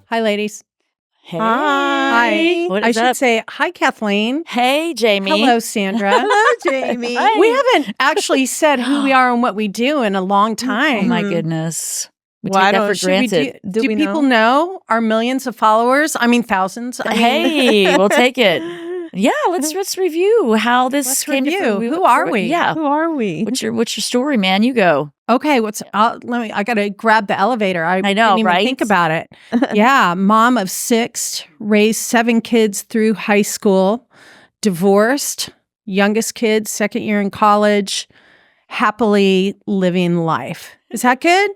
Hi, ladies. Hey. Hi. What I is should up? say hi, Kathleen. Hey, Jamie. Hello, Sandra. Hello, Jamie. Hi. We haven't actually said who we are and what we do in a long Oh, time. my goodness. We Well, I take that don't- for should we granted. Do we people know our millions of followers? I mean, thousands. I mean, Hey, we'll take it. Yeah, let's review how this let's came to review. Who are we? Yeah. Who are we? What's your story, man? You go. Okay, I got to grab the elevator. I know, didn't even right? think about it. Yeah, mom of 6, raised 7 kids through high school, divorced, youngest kid, 2nd year in college, happily living life. Is that good?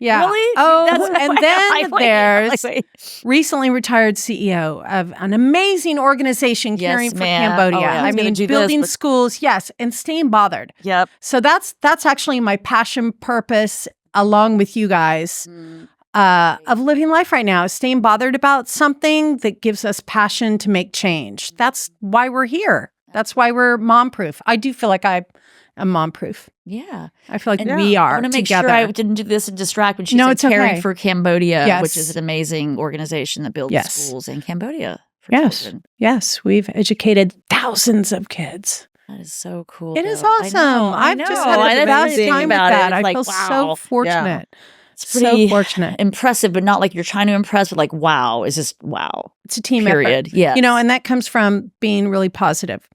Yeah. Really? Oh, and then there's wait. recently retired CEO of an amazing organization Yes, caring for ma'am. Cambodia. Oh, yeah. I I was gonna mean, do this, building but- schools, yes, and staying bothered. Yep. So that's actually my passion, purpose, along with you guys, of living life right now, is staying bothered about something that gives us passion to make change. That's why we're here. That's why we're mom-proof. I do feel like I'm mom-proof. Yeah. I feel like And we are I want to make together. sure I didn't do this and distract when she No, said it's Caring okay. for Cambodia, Yes. which is an amazing organization that builds Yes. schools in Cambodia for Yes. children. Yes, we've educated thousands of kids. That is so cool. It is though. I awesome. know, I I've just know. had I the didn't best think time with about it. that. It's I like, feel so wow. fortunate. It's pretty So fortunate. impressive, but not like you're trying to impress, but like, wow, is just wow. It's a team Period. effort. Yes. You know, and that comes from being really positive,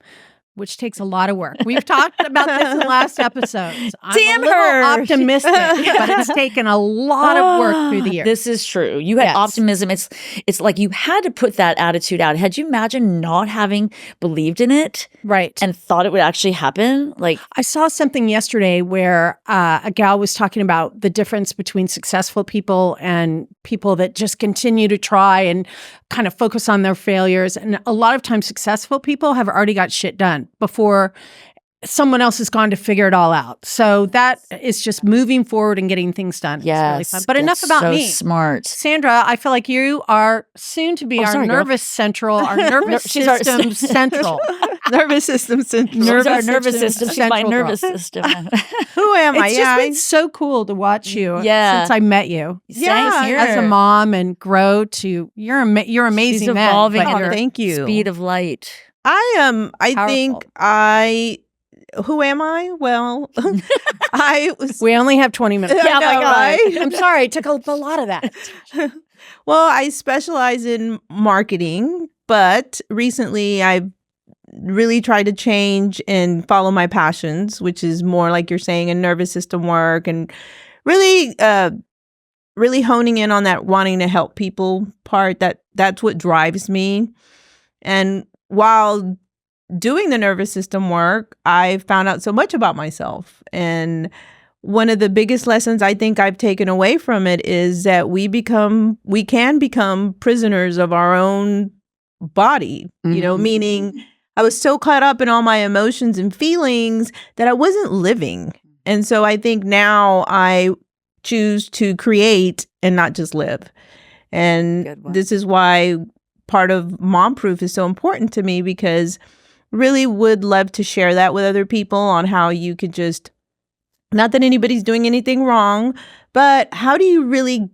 which takes a lot of work. We've talked about this in last episodes. I'm Damn a little her. optimistic, but it's taken a lot of work through the years. This is true. You had Yes. optimism. It's like you had to put that attitude out. Had you imagined not having believed in it Right. and thought it would actually happen? Like, I saw something yesterday where a gal was talking about the difference between successful people and people that just continue to try and kind of focus on their failures. And a lot of times successful people have already got shit done before someone else has gone to figure it all out. So that is just moving forward and getting things done. It's really yes. fun. But that's enough about so me. smart. Sandra, I feel like you are soon to be Oh, our sorry, girl. nervous central, our nervous She's our- system central. Nervous system central. She's our Nervous nervous system system. She's my central girl. nervous system. Who am I? It's Yeah, just been so cool to watch you Yeah. since I met you Same here. as a mom and grow to you're amazing. She's then, evolving but at Oh, you're- thank you. Speed of light. I think who am I? Well, I was. we only have 20 minutes. I know, right? I'm sorry, it took a lot of that. Well, I specialize in marketing, but recently I've really tried to change and follow my passions, which is more like you're saying, in nervous system work, and really, really honing in on that wanting to help people part. That's what drives me. And while doing the nervous system work, I found out so much about myself. And one of the biggest lessons I think I've taken away from it is that we can become prisoners of our own body, meaning I was so caught up in all my emotions and feelings that I wasn't living. And so I think now I choose to create and not just live. And Good one. this is why part of Mom Proof is so important to me, because really would love to share that with other people on how you could just, not that anybody's doing anything wrong, but how do you really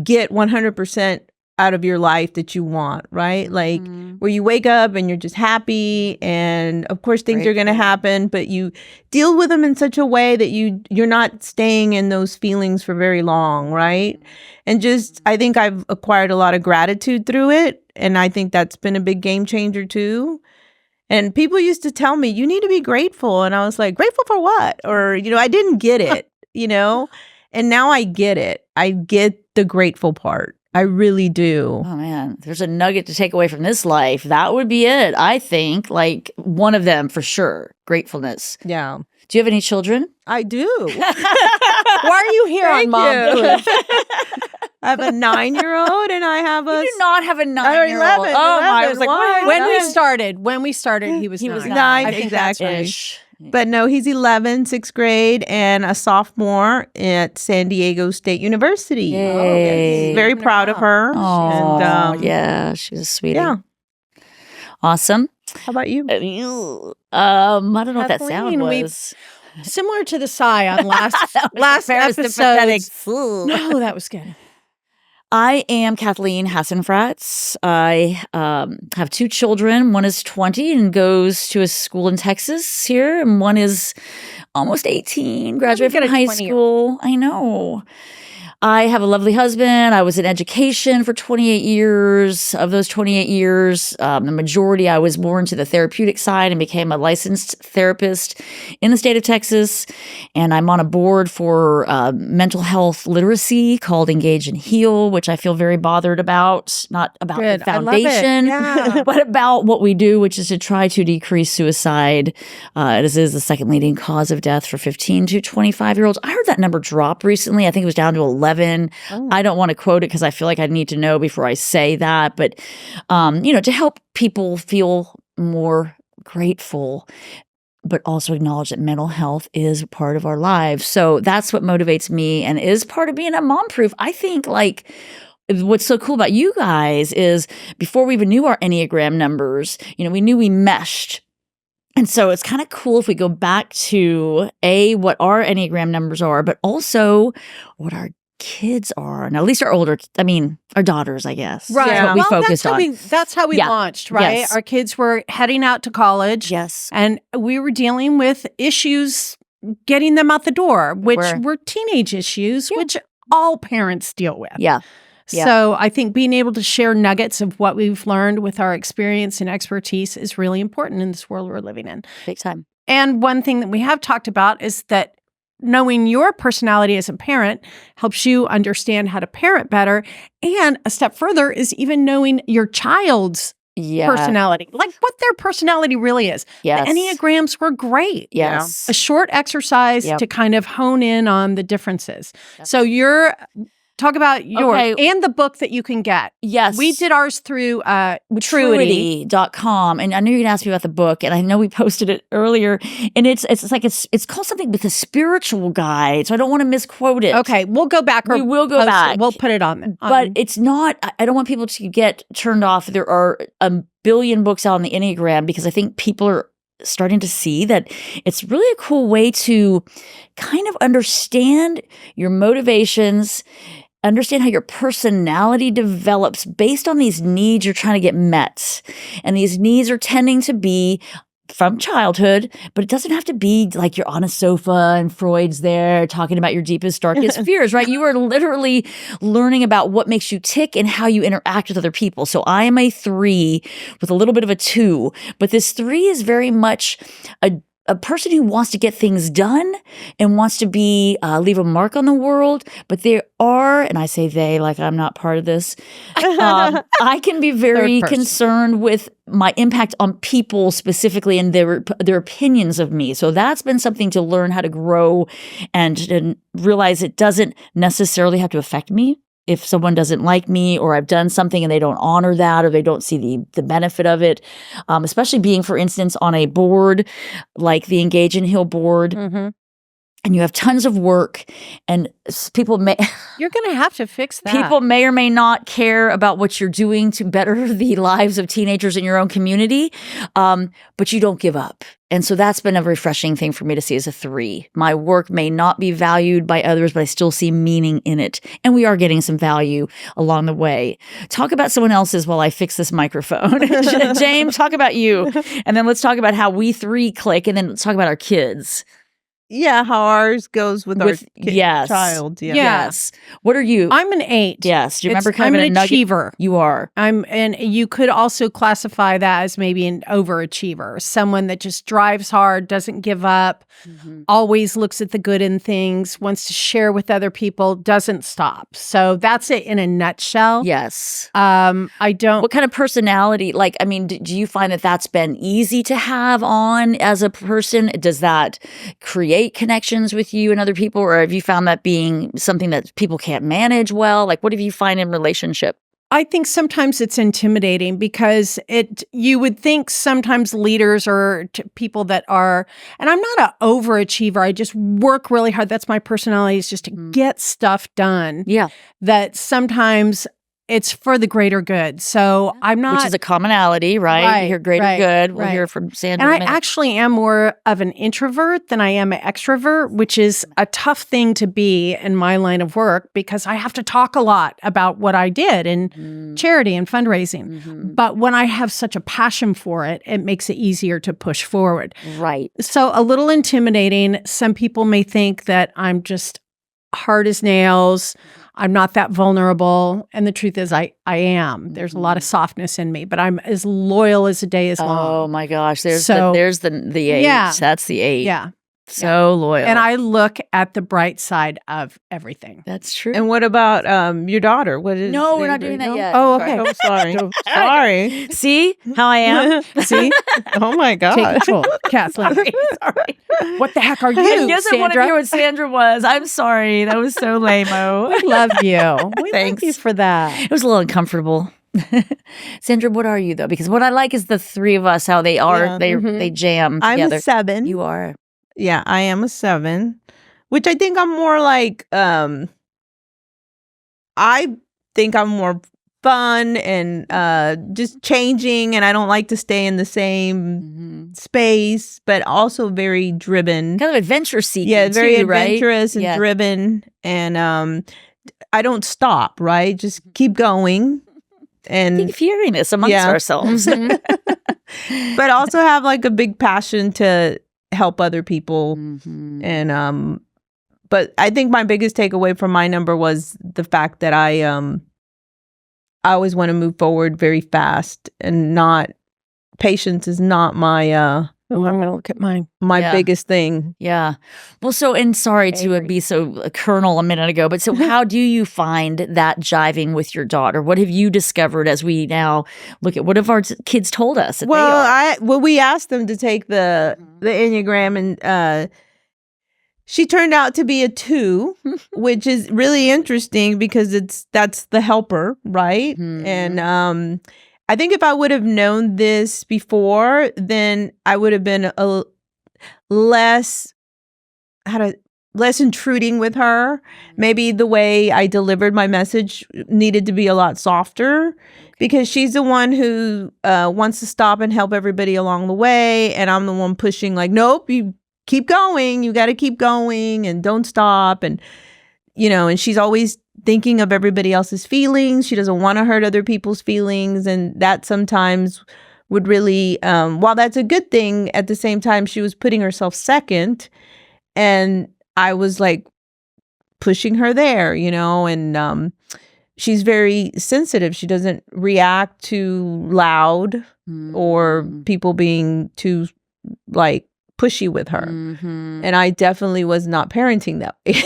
get 100% out of your life that you want, right? Like where you wake up and you're just happy, and of course things are going to happen, but you deal with them in such a way that you're not staying in those feelings for very long, right? And just, I think I've acquired a lot of gratitude through it, and I think that's been a big game changer too. And people used to tell me, you need to be grateful. And I was like, grateful for what? Or, I didn't get it, and now I get it. I get the grateful part. I really do. Oh man, there's a nugget to take away from this life. That would be it. I think, like, one of them for sure. Gratefulness. Yeah, Do you have any children? I do. Why are you here on Thank Mom you. Proof? I have a 9-year-old and I have a You do not have a 9-year-old. 11, Oh my! I was 11, like, why? what? When we started, he was He was 9. 9, I think that's exactly. right. Ish. But no, he's 11, 6th grade, and a sophomore at San Diego State University. Yay. Very proud of her. Oh, and, yeah, she's a sweetie. Yeah. Awesome. How about you? I don't know what that sound Kathleen, we- was. Similar to the sigh on last That was last parasympathetic. episode. No, that was good. I am Kathleen Hassenfratz. I have 2 children. One is 20 and goes to a school in Texas here, and one is almost 18, graduated from high school. I know. I have a lovely husband. I was in education for 28 years. Of those 28 years, the majority I was more into the therapeutic side and became a licensed therapist in the state of Texas. And I'm on a board for mental health literacy called Engage and Heal, which I feel very bothered about. Not about the foundation, but about what we do, which is to try to decrease suicide. It is the second leading cause of death for 15 to 25-year-olds. I heard that number drop recently. I think it was down to 11. I don't want to quote it because I feel like I need to know before I say that. But, to help people feel more grateful, but also acknowledge that mental health is part of our lives. So that's what motivates me and is part of being a mom-proof. I think what's so cool about you guys is before we even knew our Enneagram numbers, we knew we meshed. And so it's kind of cool if we go back to what our Enneagram numbers are, but also what our kids are. And at least our our daughters, I guess. Right. That's what we focused on. That's how we launched, right? Yes. Our kids were heading out to college. Yes. And we were dealing with issues getting them out the door, which were teenage issues, which all parents deal with. Yeah. So I think being able to share nuggets of what we've learned with our experience and expertise is really important in this world we're living in. Big time. And one thing that we have talked about is that knowing your personality as a parent helps you understand how to parent better. And a step further is even knowing your child's personality, like what their personality really is. Yes. The Enneagrams were great. Yes. A short exercise to kind of hone in on the differences. So talk about yours and the book that you can get. Yes. We did ours through Truity.com. And I knew you're going to ask me about the book, and I know we posted it earlier. And it's called something with a spiritual guide. So I don't want to misquote it. Okay. We'll go back. We will go back. We'll put it on. But it's not, I don't want people to get turned off. There are a billion books out on the Enneagram because I think people are starting to see that it's really a cool way to kind of understand your motivations, understand how your personality develops based on these needs you're trying to get met. And these needs are tending to be from childhood, but it doesn't have to be like you're on a sofa and Freud's there talking about your deepest, darkest fears, right? You are literally learning about what makes you tick and how you interact with other people. So I am a 3 with a little bit of a 2, but this 3 is very much a person who wants to get things done and wants to leave a mark on the world. But there are, and I say they like I'm not part of this, I can be very concerned with my impact on people specifically and their opinions of me. So that's been something to learn how to grow and realize it doesn't necessarily have to affect me. If someone doesn't like me or I've done something and they don't honor that or they don't see the benefit of it, especially being, for instance, on a board like the Engage and Heal board, and you have tons of work and people you're going to have to fix that. People may or may not care about what you're doing to better the lives of teenagers in your own community, but you don't give up. And so that's been a refreshing thing for me to see as a 3. My work may not be valued by others, but I still see meaning in it. And we are getting some value along the way. Talk about someone else's while I fix this microphone. James, talk about you. And then let's talk about how we 3 click, and then let's talk about our kids. Yeah, how ours goes with our child. Yeah. Yes. What are you? I'm an 8. Yes. Do you remember I'm an achiever. You are. And you could also classify that as maybe an overachiever, someone that just drives hard, doesn't give up, always looks at the good in things, wants to share with other people, doesn't stop. So that's it in a nutshell. Yes. I don't. What kind of personality? Do you find that that's been easy to have on as a person? Does that create connections with you and other people, or have you found that being something that people can't manage well? Like, what have you find in relationship? I think sometimes it's intimidating because you would think sometimes leaders or people that are, and I'm not an overachiever, I just work really hard. That's my personality, is just to get stuff done. Yeah. That sometimes it's for the greater good. So I'm not. Which is a commonality, right? Right, You hear greater right, good. We'll right. hear from Sandra. and in I a minute. actually am more of an introvert than I am an extrovert, which is a tough thing to be in my line of work because I have to talk a lot about what I did in charity and fundraising. But when I have such a passion for it, it makes it easier to push forward. Right. So a little intimidating. Some people may think that I'm just hard as nails. I'm not that vulnerable. And the truth is I am. There's a lot of softness in me, but I'm as loyal as the day is long. Oh my gosh. There's So- the 8. Yeah. That's the 8. Yeah. So loyal. And I look at the bright side of everything. That's true. And what about your daughter? What is? No, we're not doing that yet. Oh, okay. Oh, sorry. Sorry. See how I am? See? Oh my Take God. control. Kathleen. Sorry. What the heck are you, I guess I want to Sandra? hear what Sandra was. I'm sorry. That was so lame-o. We love you. We Thanks. thank you for that. It was a little uncomfortable. Sandra, what are you though? Because what I like is the three of us, how they are. Yeah. They jam I'm together. a 7. You are. Yeah, I am a 7, which I think I'm more like, I think I'm more fun and just changing, and I don't like to stay in the same space, but also very driven. Kind of adventure seeking. Yeah, very too, right? adventurous and Yeah. driven, and I don't stop, right? Just keep going. I keep And hearing this amongst Yeah. ourselves. but also have like a big passion to help other people. Mhm. And but I think my biggest takeaway from my number was the fact that I always want to move forward very fast, and not patience is not my Oh, I'm going to look at mine. Yeah. biggest thing. Yeah. Well, so, and sorry to Avery. be so colonel a minute ago, but so how do you find that jiving with your daughter? What have you discovered as we now look at what have our kids told us? That We asked them to take the Enneagram, and she turned out to be a 2, which is really interesting because that's the helper, right? Mhm. And I think if I would have known this before, then I would have been a less intruding with her. Maybe the way I delivered my message needed to be a lot softer, because she's the one who wants to stop and help everybody along the way, and I'm the one pushing like, nope, you keep going, you got to keep going and don't stop. And and she's always thinking of everybody else's feelings. She doesn't want to hurt other people's feelings, and that sometimes would really while that's a good thing, at the same time she was putting herself second, and I was like pushing her there, and she's very sensitive. She doesn't react too loud or people being too like pushy with her. Mhm. And I definitely was not parenting that way.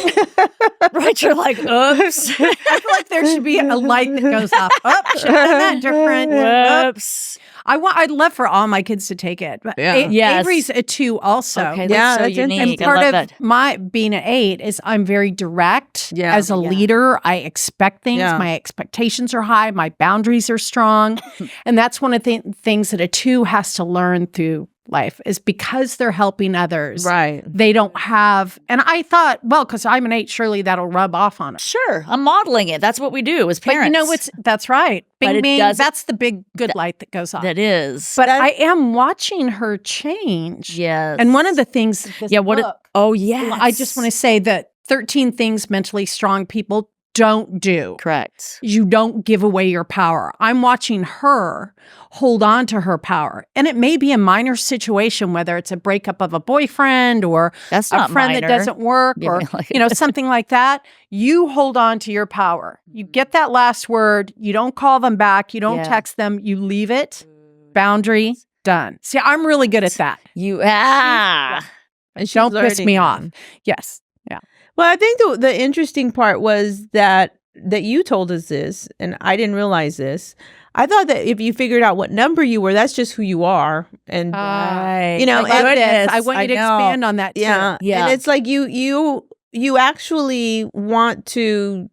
Right. You're like, oops. I feel like there should be a light that goes off. Oh, should have done that different. Whoops. I'd love for all my kids to take it. But Yeah. Yes. Avery's a 2 also. Okay, Yeah, that's so that's interesting. unique. And part I love of that. my being an 8 is I'm very direct Yeah. as a Yeah. leader. I expect things. Yeah. My expectations are high. My boundaries are strong. And that's one of the things that a 2 has to learn through life, is because they're helping others. Right. They don't have, and I thought, well, because I'm an 8, surely that'll rub off on us. Sure. I'm modeling it. That's what we do as But parents. that's right. But Bing, it bing, doesn't- that's the big good light that goes off. That is. But I am watching her change. Yes. And one of the things, that this book, oh, yeah. I just want to say that 13 things mentally strong people don't do. Correct. You don't give away your power. I'm watching her hold on to her power. And it may be a minor situation, whether it's a breakup of a boyfriend or That's a not friend minor. that doesn't work Give or me like- something like that. You hold on to your power. You get that last word. You don't call them back. You don't Yeah. text them. You leave it. Boundary, done. See, I'm really good at that. And she's Don't piss learning me now. off. Yes. Yeah. Well, I think the interesting part was that you told us this, and I didn't realize this. I thought that if you figured out what number you were, that's just who you are. And Right. you know, I love this. goodness, I want you to know. expand on that too. Yeah. Yeah. And it's like you actually want to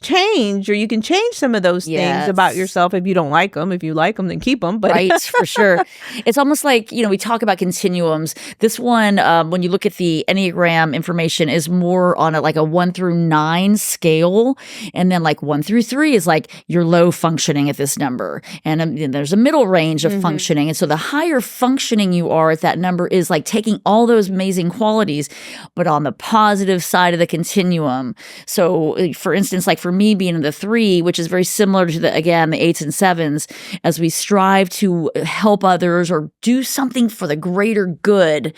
change, or you can change some of those things about yourself if you don't like them. If you like them, then keep them. But right, for sure. It's almost like, we talk about continuums. This one, when you look at the Enneagram information, is more on like a 1 through 9 scale. And then like 1 through 3 is like you're low functioning at this number. And then there's a middle range of functioning. And so the higher functioning you are at that number is like taking all those amazing qualities, but on the positive side of the continuum. So for instance, like for me being in the 3, which is very similar to the 8s and 7s, as we strive to help others or do something for the greater good,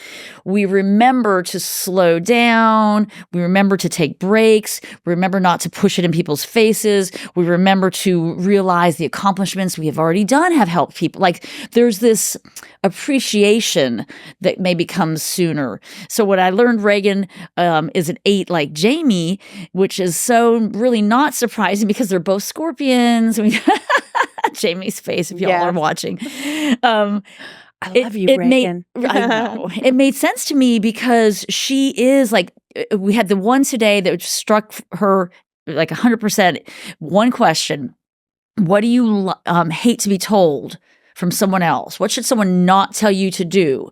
we remember to slow down. We remember to take breaks. We remember not to push it in people's faces. We remember to realize the accomplishments we have already done have helped people. Like there's this appreciation that maybe comes sooner. So what I learned, Reagan, is an 8 like Jamie, which is so really not surprising because they're both Scorpions. Jamie's face, if y'all are watching. I love you, Reagan. I know. It made sense to me because she is like, we had the one today that struck her like 100%. One question: what do you hate to be told from someone else? What should someone not tell you to do?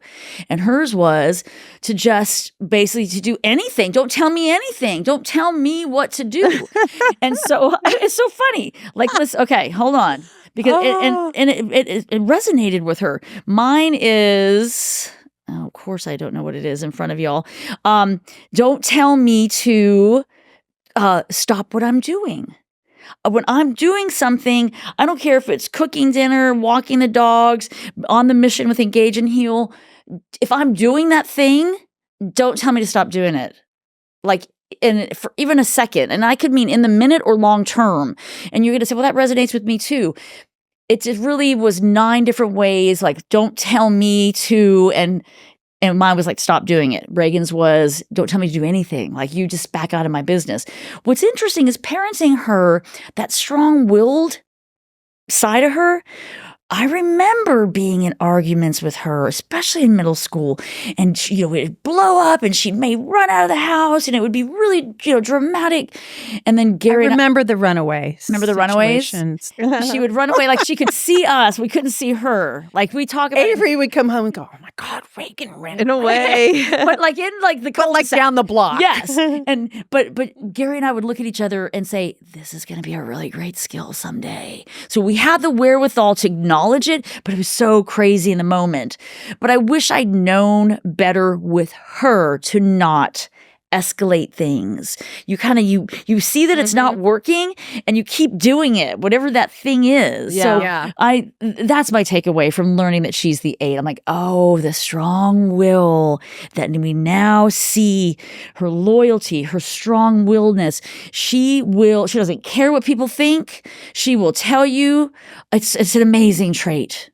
And hers was to just basically to do anything. Don't tell me anything. Don't tell me what to do. And so it's so funny. Like, listen, okay, hold on. Because it resonated with her. Mine is, of course, I don't know what it is in front of y'all. Don't tell me to stop what I'm doing. When I'm doing something, I don't care if it's cooking dinner, walking the dogs, on the mission with Engage and Heal. If I'm doing that thing, don't tell me to stop doing it. Like, and for even a second, and I could mean in the minute or long term. And you're going to say, well, that resonates with me too. It just really was 9 different ways. Like, don't tell me to, and mine was like, stop doing it. Reagan's was, don't tell me to do anything. Like, you just back out of my business. What's interesting is parenting her, that strong-willed side of her. I remember being in arguments with her, especially in middle school, and she, it would blow up, and she may run out of the house, and it would be really, dramatic. And then Gary, I remember the runaways. Remember the runaways? She would run away like she could see us. We couldn't see her. Like we talk about Avery would come home and go, "Oh my God, Reagan ran in a way," but like in like the like down the block. Yes, and but Gary and I would look at each other and say, "This is going to be a really great skill someday." So we had the wherewithal to acknowledge it, but it was so crazy in the moment. But I wish I'd known better with her to not escalate things. You kind of you see that it's not working and you keep doing it, whatever that thing is. Yeah. So that's my takeaway from learning that she's the 8. I'm like, oh, the strong will that we now see, her loyalty, her strong-willedness. She doesn't care what people think. She will tell you. It's an amazing trait.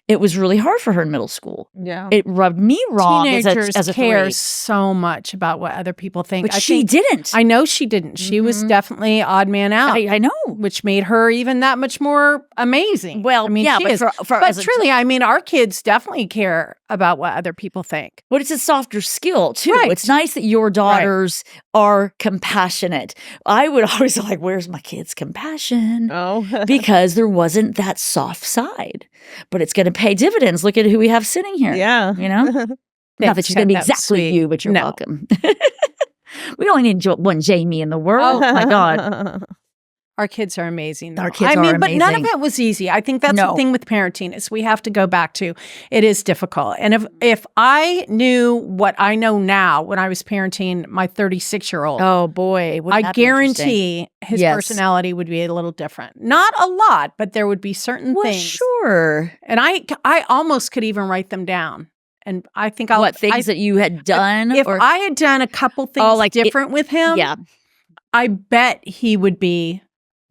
It was really hard for her in middle school. Yeah. It rubbed me wrong Teenagers as a care 3. so much about what other people think. But she didn't. I know she didn't. She was definitely odd man out. I know. Which made her even that much more amazing. Well, I mean, yeah, she but is. for But truly, I mean, our kids definitely care about what other people think. But it's a softer skill, too. Right. It's nice that your daughters are compassionate. I would always like, where's my kids' compassion? Oh. Because there wasn't that soft side. But it's going to pay dividends. Look at who we have sitting here. Yeah. Not that she's going to be exactly you, but you're welcome. We only need one Jamie in the world. Oh, my God. Our kids are amazing. Though. Our kids are amazing. But none of it was easy. I think that's the thing with parenting is we have to go back to it is difficult. And if I knew what I know now when I was parenting my 36-year-old, oh boy, I guarantee his personality would be a little different. Not a lot, but there would be certain things. Sure. And I almost could even write them down. And I think things that you had done? If I had done a couple things different with him, I bet he would be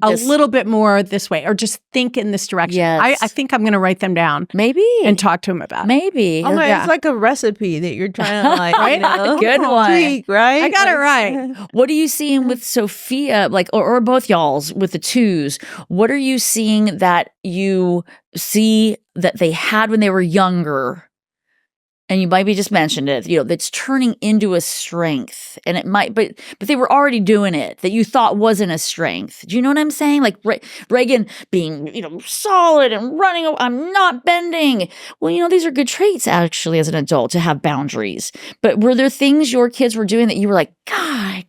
a little bit more this way, or just think in this direction. Yes. I think I'm going to write them down. Maybe. And talk to him about it. Maybe. Oh my, it's like a recipe that you're trying to right? Good one. tweak, right? I got it right. What are you seeing with Sophia, like, or both y'all's with the 2s? What are you seeing that you see that they had when they were younger and you maybe just mentioned it, that's turning into a strength. And it might, but they were already doing it that you thought wasn't a strength. Do you know what I'm saying? Like Reagan being, solid and running, I'm not bending. Well, these are good traits actually as an adult to have boundaries. But were there things your kids were doing that you were like, God,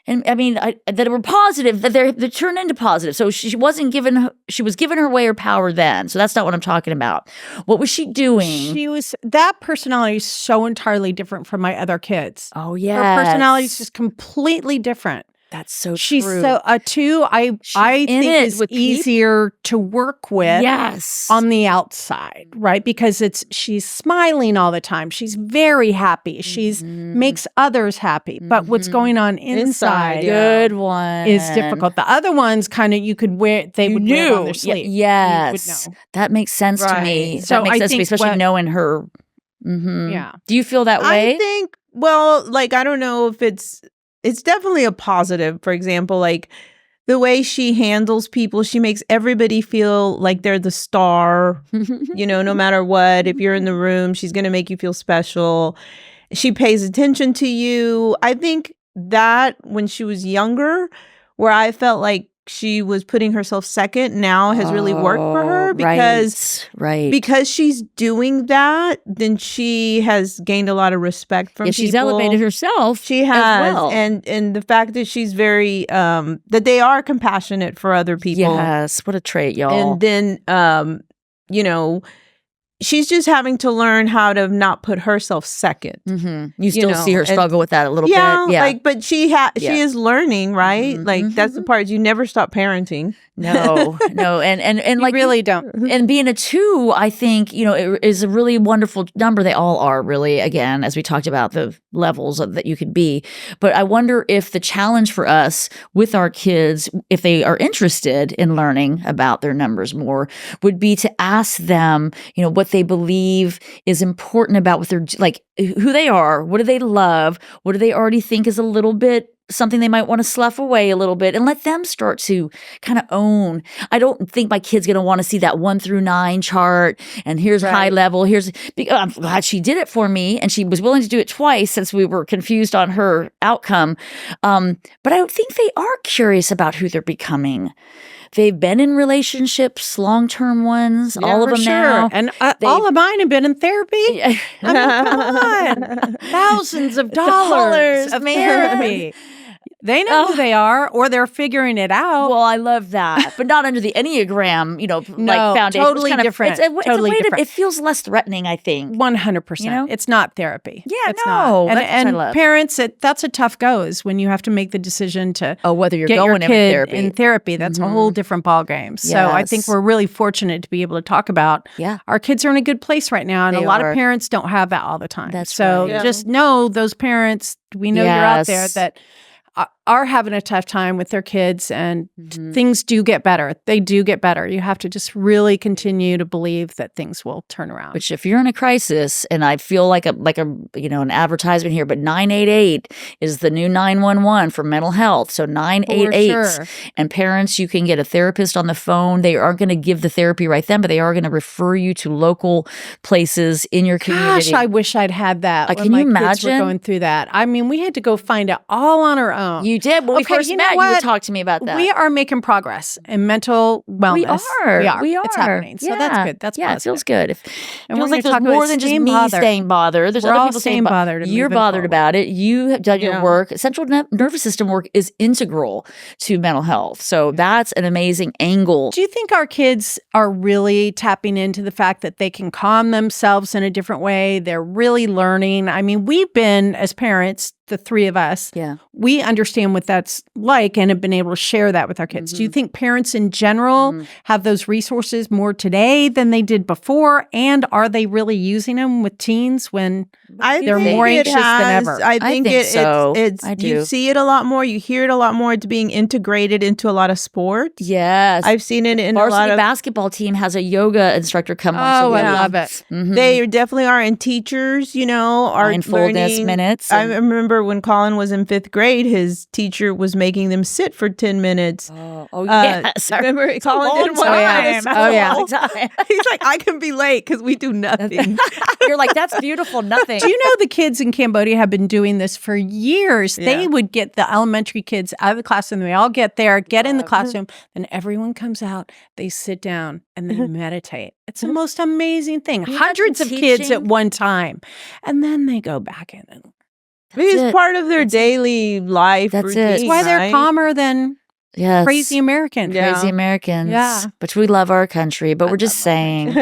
and I mean, that were positive, that they turned into positive. So she was given her way or power then. So that's not what I'm talking about. What was she doing? That personality is so entirely different from my other kids. Oh, yeah. Her personality is just completely different. That's so She's true. so I think is easier to work with on the outside, right? Because she's smiling all the time. She's very happy. She's makes others happy. But what's going on inside good one is difficult. The other ones kind of you could wear on their sleeve. Yes. That makes sense to me. So that makes sense to me, especially knowing her. Yeah. Do you feel that way? I think, I don't know if it's definitely a positive. For example, like the way she handles people, she makes everybody feel like they're the star, no matter what. If you're in the room, she's going to make you feel special. She pays attention to you. I think that when she was younger, where I felt like she was putting herself second, now has really worked for her because she's doing that. Then she has gained a lot of respect from people. She's elevated herself. She has, as well. and the fact that she's very that they are compassionate for other people. Yes, what a trait, y'all. And then she's just having to learn how to not put herself second. You still see her struggle with that a little bit. Yeah, but she is learning, right? Like that's the part. You never stop parenting. No, and like really don't. And being a 2, I think it is a really wonderful number. They all are really. Again, as we talked about the levels that you could be. But I wonder if the challenge for us with our kids, if they are interested in learning about their numbers more, would be to ask them, what they believe is important about what they're like, who they are, what do they love, what do they already think is a little bit something they might want to slough away a little bit, and let them start to kind of own. I don't think my kid's going to want to see that 1 through 9 chart and here's high level. I'm glad she did it for me, and she was willing to do it twice since we were confused on her outcome. But I think they are curious about who they're becoming. They've been in relationships, long-term ones, all of them now. And all of mine have been in therapy. I mean, come on. Thousands of dollars of therapy. They know who they are, or they're figuring it out. Well, I love that, but not under the Enneagram, foundation. Totally different. Totally different. It feels less threatening, I think. 100%. It's not therapy. Yeah, it's not. And what I love. Parents, that's a tough go is when you have to make the decision to whether you're get going your kid in therapy. That's a whole different ballgame. So I think we're really fortunate to be able to talk about our kids are in a good place right now, and a lot of parents don't have that all the time. Just know those parents. We know you're out there that are having a tough time with their kids, and things do get better. They do get better. You have to just really continue to believe that things will turn around. Which if you're in a crisis, and I feel like an advertisement here, but 988 is the new 911 for mental health. So 988. And parents, you can get a therapist on the phone. They aren't going to give the therapy right then, but they are going to refer you to local places in your community. Gosh, I wish I'd had that. Can you imagine? Kids were going through that. I mean, we had to go find it all on our own. You did. When we first met, you would talk to me about that. We are making progress in mental wellness. We are. It's happening. So that's good. That's positive. It feels good. It feels like there's more than just me staying bothered. There's other people staying bothered. You're bothered about it. You have done your work. Central nervous system work is integral to mental health. So that's an amazing angle. Do you think our kids are really tapping into the fact that they can calm themselves in a different way? They're really learning. I mean, we've been, as parents, the 3 of us, we understand what that's like and have been able to share that with our kids. Do you think parents in general have those resources more today than they did before? And are they really using them with teens when they're more anxious than ever? I think so. You see it a lot more. You hear it a lot more. It's being integrated into a lot of sports. Yes. I've seen it in a lot of... Varsity basketball team has a yoga instructor come once a week. I love it. They definitely are. And teachers, are mindfulness learning. minutes. I remember remember when Colin was in 5th grade, his teacher was making them sit for 10 minutes. Yes. Remember, Colin didn't want to go to Oh, yeah. school. He's like, I can be late because we do nothing. You're like, that's beautiful. Nothing. Do you know the kids in Cambodia have been doing this for years? Yeah. They would get the elementary kids out of the classroom. They all get there, get in the classroom, and everyone comes out. They sit down and they meditate. It's the most amazing thing. You Hundreds of imagine kids at teaching? one time. And then they go back in. And It's it. part of their daily life That's it. routine. that's why they're right? calmer than Yes. crazy Americans. Yeah. Crazy Americans. Yeah. But we love our country, but we're just saying.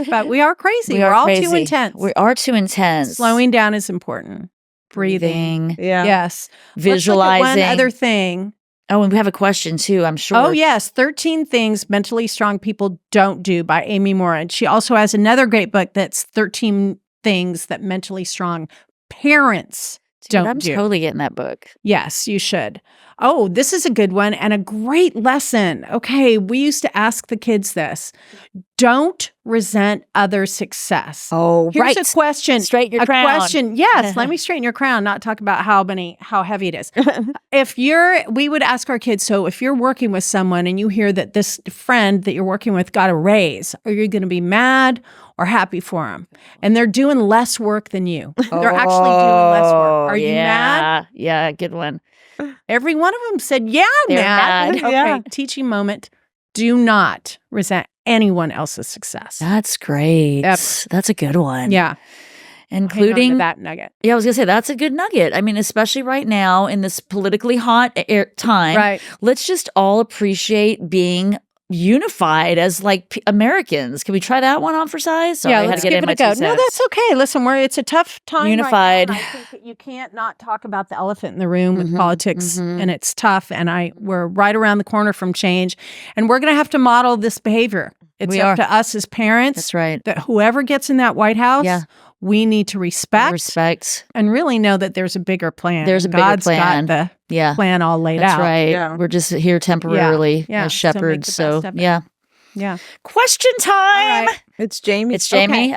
But we are crazy. We We're are all crazy. too intense. We are too intense. Slowing down is important. Breathing. Yeah. Yes. Visualizing. Let's look at one other thing. Oh, and we have a question too, I'm sure. Oh, yes. 13 Things Mentally Strong People Don't Do by Amy Morin. She also has another great book that's 13 Things That Mentally Strong Parents Dude, Don't I'm Do. totally getting that book. Yes, you should. Oh, this is a good one and a great lesson. Okay, we used to ask the kids this. Don't resent other success. Oh, Here's right. a question. Straighten your a crown. question. Yes, let me straighten your crown, not talk about how heavy it is. We would ask our kids, so if you're working with someone and you hear that this friend that you're working with got a raise, are you going to be mad or happy for them? And they're doing less work than you. They're actually doing less work. Are you mad? Yeah, good one. Every one of them said, yeah, I'm They're mad. mad. Okay, Yeah. teaching moment. Do not resent anyone else's success. That's great. Yep. That's a good one. Yeah. Hang on to Including that nugget. Yeah, I was going to say that's a good nugget. I mean, especially right now in this politically hot time. Right. Let's just all appreciate being unified as like Americans. Can we try that one on for size? Sorry, I Yeah, had let's to get give in it a my go. 2 No, cents. that's okay. Listen, it's a tough time. Unified. Right now, and I think that you can't not talk about the elephant in the room with Mhm, politics, mhm. and it's tough. And we're right around the corner from change, and we're going to have to model this behavior. It's We up are. to us as parents. That's right. That whoever gets in that White House, Yeah. we need to respect and really know that there's a bigger plan. There's a bigger God's plan. got the Yeah. plan all laid That's out. right. Yeah. We're just here temporarily Yeah. as So make shepherds. the So, best of it. yeah. Yeah. Question time. right. It's Jamie. It's Jamie.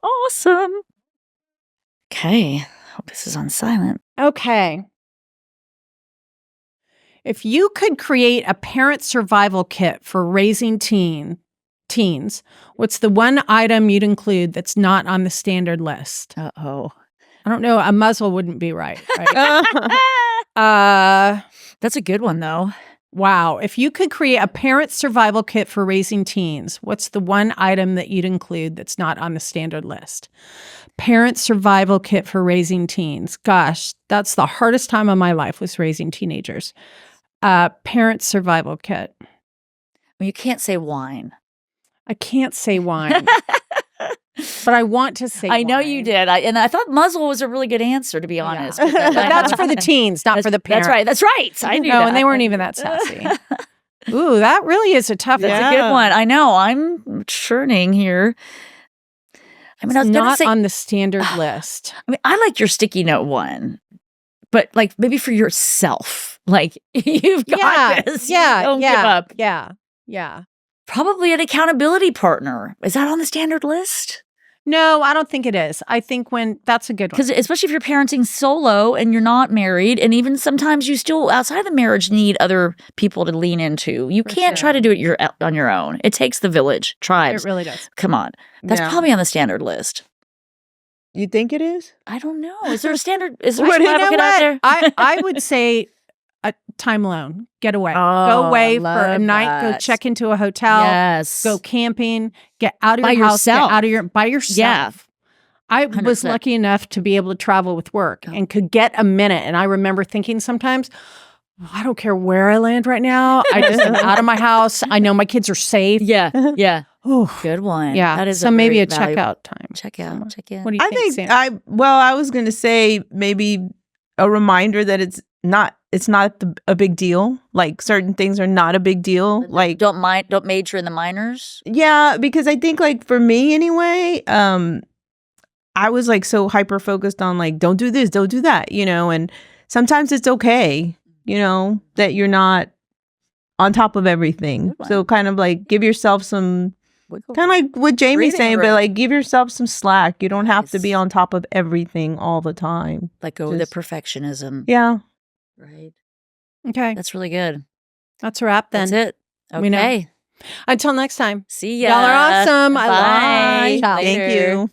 Awesome. Okay. Hope this is on silent. Okay. If you could create a parent survival kit for raising teens, what's the one item you'd include that's not on the standard list? Uh-oh. I don't know. A muzzle wouldn't be right. That's a good one, though. Wow. If you could create a parent survival kit for raising teens, what's the one item that you'd include that's not on the standard list? Parent survival kit for raising teens. Gosh, that's the hardest time of my life was raising teenagers. Parent survival kit. Well, you can't say wine. I can't say wine, but I want to say I know you wine. did. I thought muzzle was a really good answer, to be honest. Yeah. But that's for the teens, not for the parents. That's right. That's right. I knew No, that. and they weren't even that sassy. Ooh, that really is a tough That's one. a good one. I know. I'm churning here. I mean, I was It's gonna not say. on the standard list. I mean, I like your sticky note one, but like maybe for yourself, like you've got this. Yeah, Don't yeah, give up. yeah. Probably an accountability partner. Is that on the standard list? No, I don't think it is. I think that's a good one. Because especially if you're parenting solo and you're not married, and even sometimes you still outside the marriage need other people to lean into. You For can't try sure. to do it on your own. It takes the village, tribes. It really does. Come on, that's Yeah. probably on the standard list. You think it is? I don't know. Is there a standard? Is there a Well, you survival know kit out there? I would say a time alone. Get away. Oh, Go away for a love night. Go that. check into a hotel. Yes. Go camping. Get out of By your house. yourself. Get out of by yourself. Yeah. I was 100%. lucky enough to be able to travel with work and could get a minute. And I remember thinking sometimes, I don't care where I land right now. I just am out of my house. I know my kids are safe. Yeah. Yeah. Ooh. Good one. Yeah. That is so maybe very a valuable- checkout time. Check out. somewhere. Check in. What do you I think? think Sam? I was going to say maybe a reminder that it's not a big deal. Like certain things are not a big deal. Like Don't major in the minors. yeah, because I think like for me anyway, I was like so hyper focused on like don't do this, don't do that, and sometimes it's okay, that you're not on top of everything. Good one. So kind of like give yourself some Kind of like what Jamie's Breathing saying, room. but like give yourself some slack. You don't have to be Yes. on top of everything all the time. Let go of the Just- perfectionism. Yeah. Right. Okay. That's really good. That's a wrap then. That's it. We know. Okay. Until next time. See ya. Y'all are awesome. I Bye. love. Ciao. Thank Later. you.